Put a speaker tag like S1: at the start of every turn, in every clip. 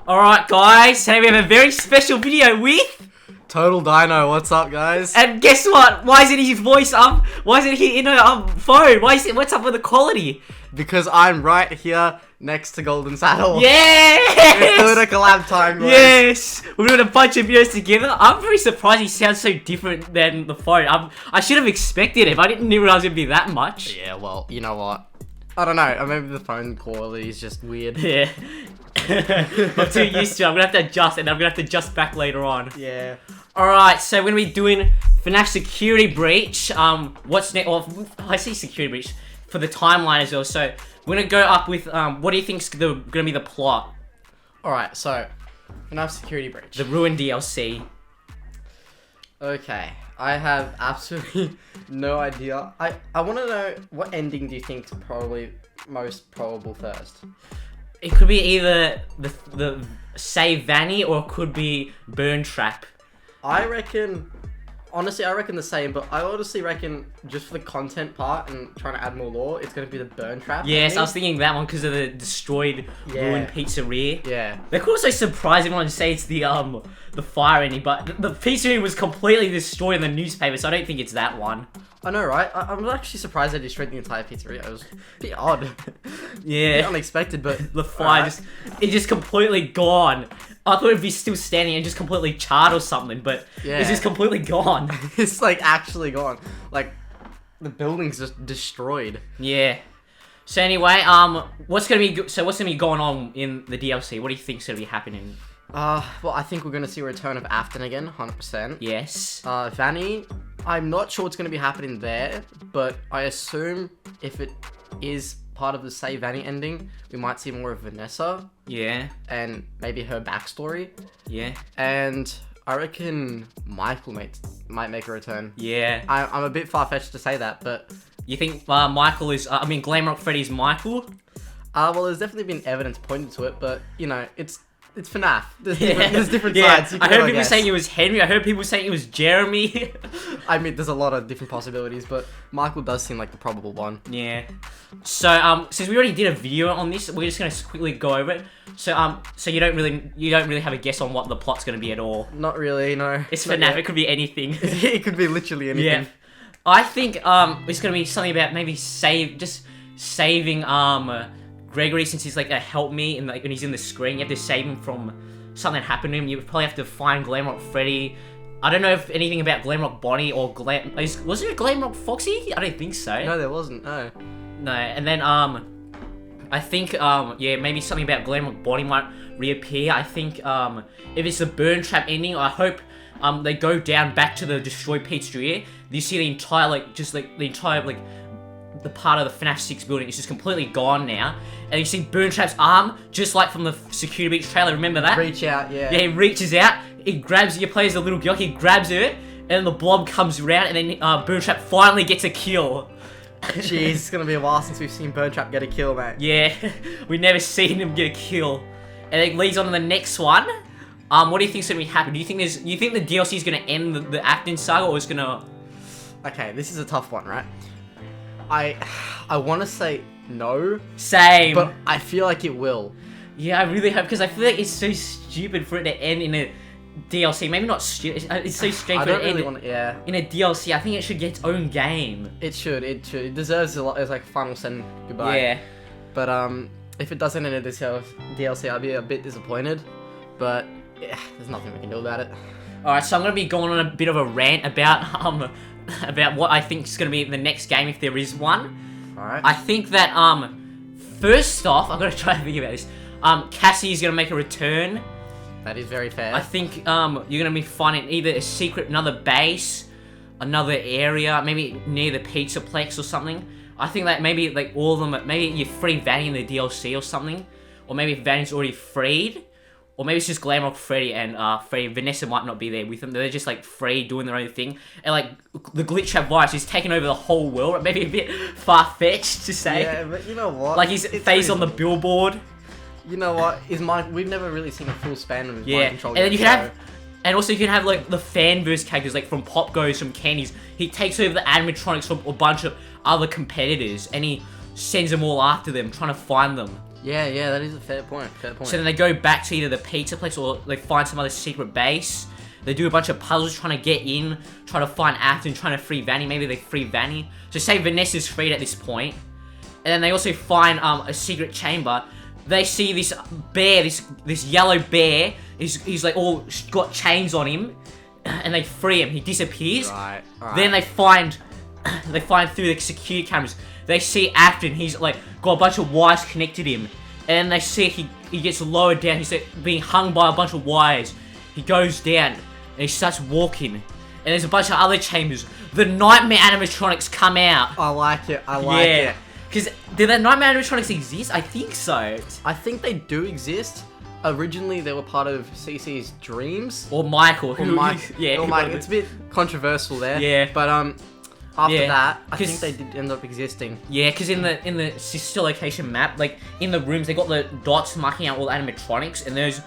S1: Alright guys, today we have a very special video with...
S2: Total Dino, what's up guys?
S1: And guess what? Why isn't his voice up? Why isn't he in a phone? What's up with the quality?
S2: Because I'm right here next to Golden Saddle.
S1: Yes!
S2: We're doing a collab time, guys.
S1: Yes! We're doing a bunch of videos together. I'm very surprised he sounds so different than the phone. I should have expected it, but I didn't realize it'd be that much.
S2: Yeah, well, you know what? I don't know, maybe the phone quality is just weird.
S1: Yeah. I'm too used to it. I'm gonna have to adjust, and I'm gonna have to adjust back later on.
S2: Yeah.
S1: Alright, so we're gonna be doing FNAF Security Breach. What's next? Well, I see Security Breach for the timeline as well. So we're gonna go up with what do you think's gonna be the plot?
S2: Alright, so FNAF Security Breach.
S1: The Ruin DLC.
S2: Okay, I have absolutely no idea. I want to know, what ending do you think is probably most probable first?
S1: It could be either the Save Vanny or it could be Burn Trap.
S2: I reckon the same, but I honestly reckon just for the content part and trying to add more lore, it's going to be the Burn Trap.
S1: Yes,
S2: ending.
S1: I was thinking that one because of the destroyed ruined pizzeria.
S2: Yeah.
S1: They could also surprise everyone and say it's the fire ending, but the pizzeria was completely destroyed in the newspaper, so I don't think it's that one.
S2: I know, right? I'm actually surprised they destroyed the entire pizzeria. It was a bit odd.
S1: Yeah.
S2: A bit unexpected, but...
S1: The fire just completely gone. I thought it'd be still standing and just completely charred or something, but it's just completely gone.
S2: It's like actually gone. Like, the building's just destroyed.
S1: Yeah. So anyway, what's gonna be going on in the DLC? What do you think's gonna be happening?
S2: Well, I think we're gonna see a return of Afton again, 100%.
S1: Yes.
S2: Vanny, I'm not sure what's gonna be happening there, but I assume if it is part of the Save Vanny ending, we might see more of Vanessa.
S1: Yeah.
S2: And maybe her backstory.
S1: Yeah.
S2: And I reckon Michael might make a return.
S1: Yeah.
S2: I'm a bit far-fetched to say that, but...
S1: You think Michael is... Glamrock Freddy's Michael?
S2: Well, there's definitely been evidence pointed to it, but, you know, it's FNAF. There's different sides.
S1: I heard people saying it was Henry. I heard people saying it was Jeremy.
S2: I mean, there's a lot of different possibilities, but Michael does seem like the probable one.
S1: Yeah. So, since we already did a video on this, we're just gonna quickly go over it. So, so you don't really have a guess on what the plot's gonna be at all.
S2: Not really, no.
S1: It's FNAF. It could be anything.
S2: It could be literally anything.
S1: Yeah. I think it's gonna be something about maybe saving Gregory, since he's like a help me and like when he's in the screen, you have to save him from something that happened to him. You probably have to find Glamrock Freddy. I don't know if anything about Glamrock Bonnie or was there a Glamrock Foxy? I don't think so.
S2: No, there wasn't. No.
S1: No, and then I think yeah, maybe something about Glamrock Bonnie might reappear. I think if it's the Burn Trap ending, I hope they go down back to the destroyed pizzeria. You see the entire the part of the FNAF 6 building is just completely gone now. And you see Burn Trap's arm, just like from the Security Breach trailer, remember that?
S2: Reach out, yeah.
S1: Yeah, he reaches out, he grabs, you play as a little girl, he grabs her, and the blob comes around, and then Burn Trap finally gets a kill.
S2: Jeez, it's gonna be a while since we've seen Burn Trap get a kill, mate.
S1: Yeah, we've never seen him get a kill. And it leads on to the next one. What do you think's gonna be happening? Do you think the DLC is gonna end the Acton saga, or is gonna...
S2: Okay, this is a tough one, right? I want to say no.
S1: Same.
S2: But I feel like it will.
S1: Yeah, I really hope, because I feel like it's so stupid for it to end in a DLC. Maybe not stupid. It's so strange for it to end in a DLC. I think it should get its own game.
S2: It should. It deserves a lot. It's like a final send goodbye.
S1: Yeah.
S2: But if it doesn't end in a DLC, I'll be a bit disappointed. But yeah, there's nothing we can do about it.
S1: Alright, so I'm gonna be going on a bit of a rant about what I think is gonna be the next game if there is one.
S2: Alright.
S1: I think that first off, I'm gonna try to think about this. Cassie is gonna make a return.
S2: That is very fair.
S1: I think you're gonna be finding either a secret, another base, another area, maybe near the Pizzaplex or something. I think that maybe like all of them, maybe you free Vanny in the DLC or something, or maybe Vanny's already freed. Or maybe it's just Glamrock Freddy and Freddy. Vanessa might not be there with them. They're just like free doing their own thing. And like the glitch trap virus is taking over the whole world. Maybe a bit far-fetched to say.
S2: Yeah, but you know what?
S1: Like his face on the billboard.
S2: You know what? We've never really seen a full span of his mind control.
S1: And then you can have, and also you can have like the fanverse characters like from Pop Goes, from Candies. He takes over the animatronics from a bunch of other competitors and he sends them all after them, trying to find them.
S2: Yeah, that is a fair point.
S1: So then they go back to either the pizza place or they find some other secret base. They do a bunch of puzzles trying to get in, trying to find Afton, trying to free Vanny. Maybe they free Vanny. So say Vanessa's freed at this point. And then they also find a secret chamber. They see this bear, this yellow bear. He's like all got chains on him. And they free him. He disappears.
S2: Right.
S1: Then they find through the security cameras. They see Afton. He's like got a bunch of wires connected to him. And then they see he gets lowered down. He's like being hung by a bunch of wires. He goes down and he starts walking. And there's a bunch of other chambers. The nightmare animatronics come out.
S2: I like it. I like it.
S1: Because did the nightmare animatronics exist? I think so.
S2: I think they do exist. Originally, they were part of CC's dreams.
S1: Or Michael.
S2: Or Mike. Yeah. Or Mike. It's a bit controversial there.
S1: Yeah.
S2: But after that, I think they did end up existing.
S1: Yeah, because in the sister location map, like in the rooms, they got the dots marking out all the animatronics, and there's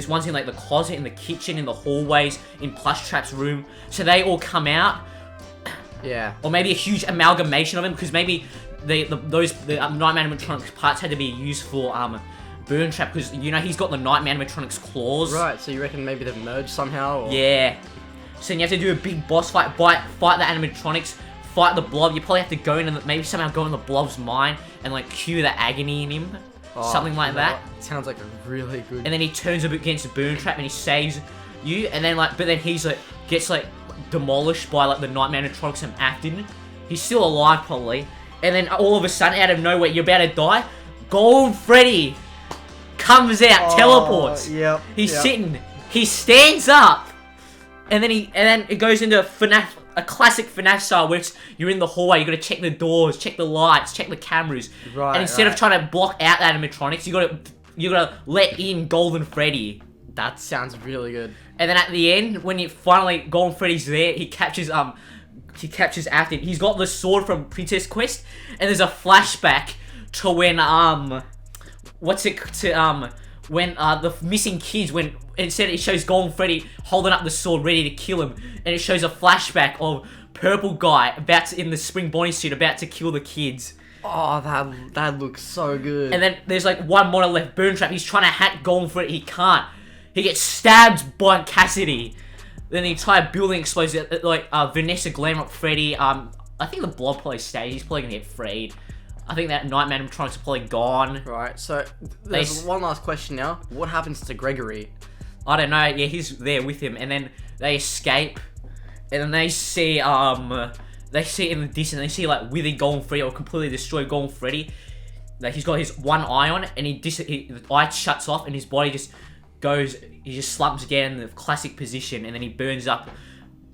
S1: ones in like the closet, in the kitchen, in the hallways, in Plush Trap's room. So they all come out.
S2: Yeah.
S1: Or maybe a huge amalgamation of them, because maybe the Nightmare animatronics parts had to be used for Burn Trap, because you know he's got the Nightmare animatronics claws.
S2: Right. So you reckon maybe they've merged somehow? Or...
S1: Yeah. So then you have to do a big boss fight, fight the animatronics. Fight the blob. You probably have to go in and maybe somehow go in the blob's mind and like cue the agony in him. Something like that.
S2: It sounds like a really good...
S1: And then he turns up against the Boom Trap and he saves you. And then but then he's like, gets like demolished by like the Nightmare animatronics and Afton. He's still alive probably. And then all of a sudden, out of nowhere, you're about to die. Golden Freddy comes out, teleports.
S2: Yep.
S1: He's sitting. He stands up. And then it goes into FNAF, a classic FNAF style, where you're in the hallway, you gotta check the doors, check the lights, check the cameras.
S2: Right.
S1: And instead of trying to block out the animatronics, you gotta let in Golden Freddy.
S2: That sounds really good.
S1: And then at the end, when Golden Freddy's there, he captures Afton. He's got the sword from Princess Quest, and there's a flashback to when when the missing kids, when instead it shows Golden Freddy holding up the sword ready to kill him, and it shows a flashback of Purple Guy in the spring bonnie suit about to kill the kids.
S2: Oh, that looks so good.
S1: And then there's like one model left, Burn Trap. He's trying to hack Golden Freddy. He can't. He gets stabbed by Cassidy. Then the entire building explodes. Like Vanessa, Glamrock, Freddy. I think the Blob probably stays. He's probably gonna get freed. I think that Nightmare animatronics are probably gone.
S2: Right, so there's one last question now. What happens to Gregory?
S1: I don't know. Yeah, he's there with him, and then they escape, and then they see in the distance, they see like withered Golden Freddy or completely destroyed Golden Freddy. Like he's got his one eye on, and the eye shuts off, and his body just goes. He just slumps again in the classic position, and then he burns up,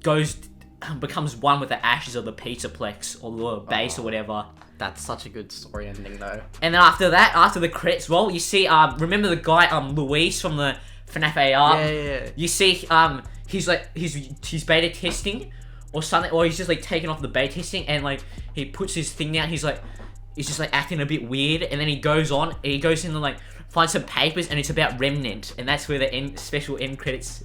S1: becomes one with the ashes of the Pizzaplex or the base or whatever.
S2: That's such a good story ending, though.
S1: And then after that, after the credits roll, you see, remember the guy, Luis from the FNAF AR?
S2: Yeah.
S1: You see, he's beta testing or something, or he's just like taking off the beta testing, and like he puts his thing down. He's just like acting a bit weird, and then he goes in and like finds some papers, and it's about Remnant, and that's where the special end credits.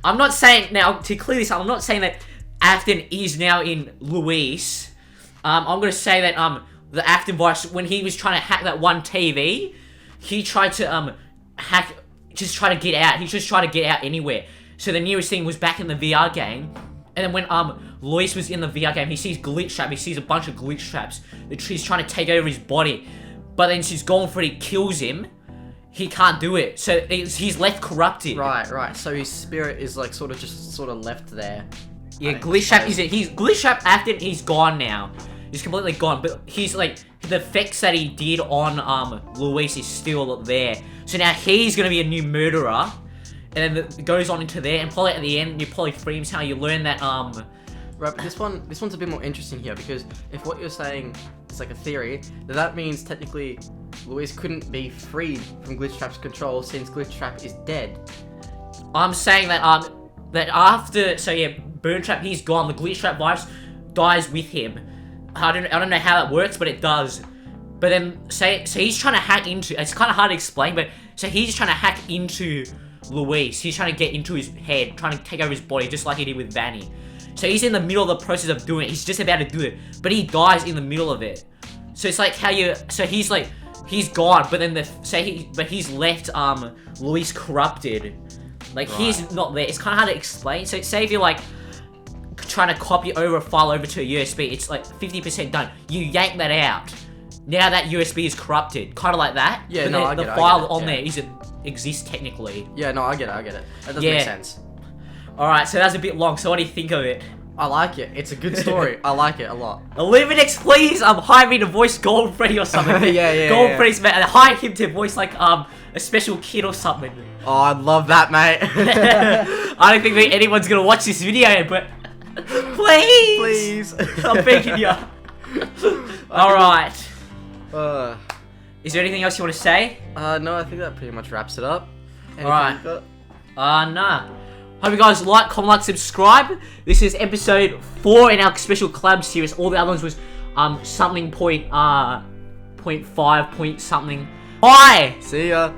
S1: I'm not saying now to clear this up. I'm not saying that Afton is now in Luis. I'm gonna say that the Afton virus, when he was trying to hack that one TV, he tried to try to get out. He just tried to get out anywhere. So the nearest thing was back in the VR game. And then when Luis was in the VR game, he sees glitch trap. He sees a bunch of glitch traps. He's trying to take over his body, but then since Golden Freddy kills him, he can't do it. So he's left corrupted.
S2: Right. So his spirit is like sort of left there.
S1: Yeah, glitch trap glitch trap Afton. He's gone now. He's completely gone, but he's like, the effects that he did on Luis is still there. So now he's gonna be a new murderer, and then it goes on into there, and probably at the end you probably free him. How you learn that
S2: Right, but this one's a bit more interesting here, because if what you're saying is like a theory, then that means technically Luis couldn't be freed from Glitch Trap's control since Glitch Trap is dead.
S1: I'm saying that that after, so yeah, Burn Trap, he's gone. The Glitch Trap virus dies with him. I don't know how that works, but it does. But then, so he's trying to hack into, it's kind of hard to explain, but so he's trying to hack into Luis. He's trying to get into his head, trying to take over his body, just like he did with Vanny. So he's in the middle of the process of doing it. He's just about to do it, but he dies in the middle of it. So it's like how so he's like, he's gone, but then but he's left Luis corrupted. Like he's not there. It's kind of hard to explain. So say if you're like trying to copy over a file over to a USB, it's like 50% done. You yank that out. Now that USB is corrupted, kind of like that.
S2: Yeah,
S1: but
S2: no,
S1: the
S2: I
S1: file
S2: get it,
S1: on
S2: yeah.
S1: there isn't exist technically.
S2: Yeah, no, I get it. That does make sense.
S1: All right, so that's a bit long. So what do you think of it?
S2: I like it. It's a good story. I like it a lot.
S1: Illuminix, please, hire me to voice Golden Freddy or something.
S2: Yeah.
S1: Golden Freddy's man, and hire him to voice like a special kid or something.
S2: Oh, I'd love that, mate.
S1: I don't think that anyone's gonna watch this video, but please, I'm begging you. All right. Is there anything else you want to say?
S2: No, I think that pretty much wraps it up.
S1: Alright. Nah. Hope you guys like, comment, like, subscribe. This is episode 4 in our special collab series. All the other ones was something point 5 point something. Bye!
S2: See ya.